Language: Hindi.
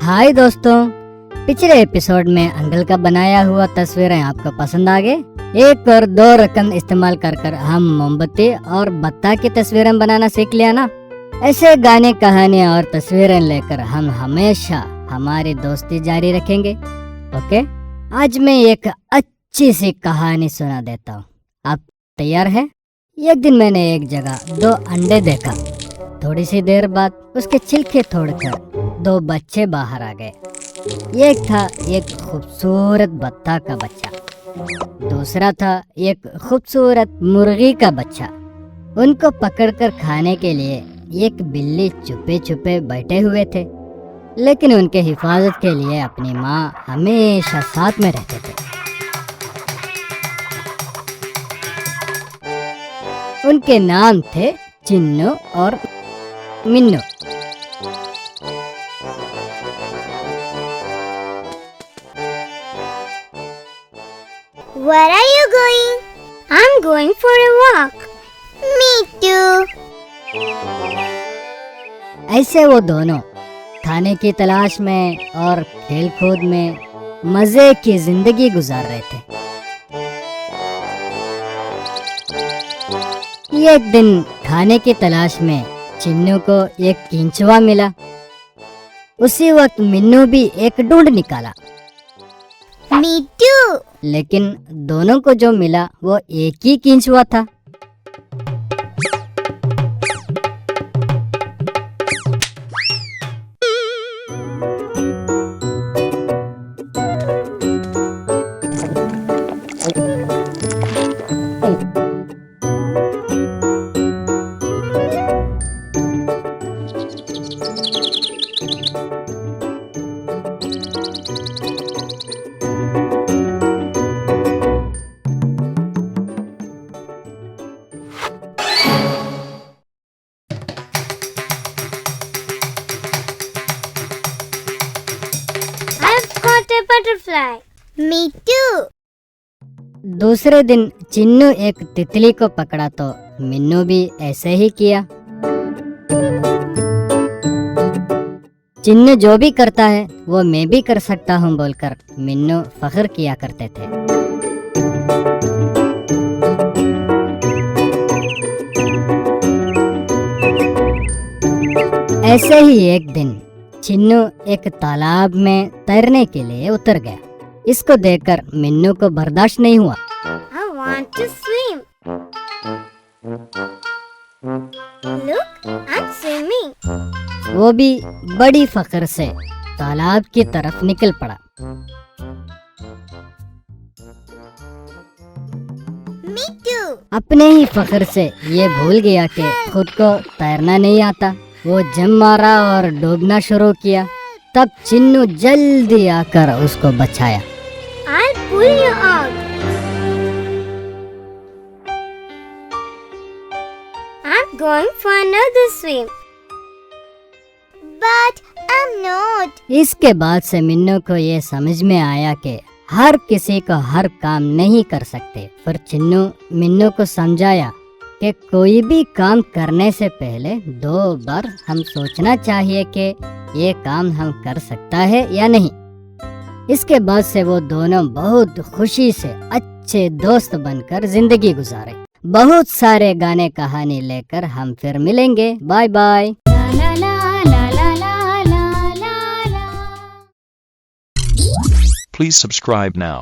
हाय दोस्तों, पिछले एपिसोड में अंकल का बनाया हुआ तस्वीरें आपको पसंद आ गए। 1 और 2 रकम इस्तेमाल कर हम मोमबत्ती और बत्ता की तस्वीरें बनाना सीख लिया ना। ऐसे गाने, कहानियाँ और तस्वीरें लेकर हम हमेशा हमारी दोस्ती जारी रखेंगे। ओके, आज मैं एक अच्छी सी कहानी सुना देता हूँ। आप तैयार हैं? एक दिन मैंने एक जगह 2 अंडे देखा। थोड़ी सी देर बाद उसके छिलके तोड़कर 2 बच्चे बाहर आ गए। एक था एक खूबसूरत बत्ता का बच्चा, दूसरा था एक खूबसूरत मुर्गी का बच्चा। उनको पकड़कर खाने के लिए एक बिल्ली छुपे छुपे बैठे हुए थे, लेकिन उनके हिफाजत के लिए अपनी माँ हमेशा साथ में रहते थे। उनके नाम थे चिन्नू और Minnu. Where are you going? I'm going for a walk. Me too. ऐसे वो दोनों खाने की तलाश में और खेल कूद में मजे की जिंदगी गुजार रहे थे। एक दिन खाने की तलाश में चिन्नू को एक केंचुआ मिला। उसी वक्त मिन्नू भी एक ढूंढ निकाला, Me too. लेकिन दोनों को जो मिला वो एक ही केंचुआ था। I've caught a butterfly. Me too. दूसरे दिन चिन्नू एक तितली को पकड़ा तो मिन्नू भी ऐसे ही किया। चिन्नू जो भी करता है वो मैं भी कर सकता हूँ बोलकर मिन्नू फख्र किया करते थे। ऐसे ही एक दिन चिन्नू एक तालाब में तैरने के लिए उतर गया। इसको देखकर मिन्नू को बर्दाश्त नहीं हुआ। I want to swim. Look, I'm swimming. वो भी बड़ी फख्र से तालाब की तरफ निकल पड़ा। Me too. अपने ही फख्र से ये भूल गया कि खुद को तैरना नहीं आता। वो जम मारा और डूबना शुरू किया। तब चिन्नू जल्दी आकर उसको बचाया। I'll pull you out. I'm going for another swim. But I'm not. इसके बाद से मिन्नू को ये समझ में आया कि हर किसी को हर काम नहीं कर सकते। पर चिन्नू मिन्नू को समझाया कि कोई भी काम करने से पहले 2 बार हम सोचना चाहिए कि ये काम हम कर सकता है या नहीं। इसके बाद से वो दोनों बहुत खुशी से अच्छे दोस्त बनकर जिंदगी गुजारे। बहुत सारे गाने कहानी लेकर हम फिर मिलेंगे। Bye bye. La la la la la la la la. Please subscribe now.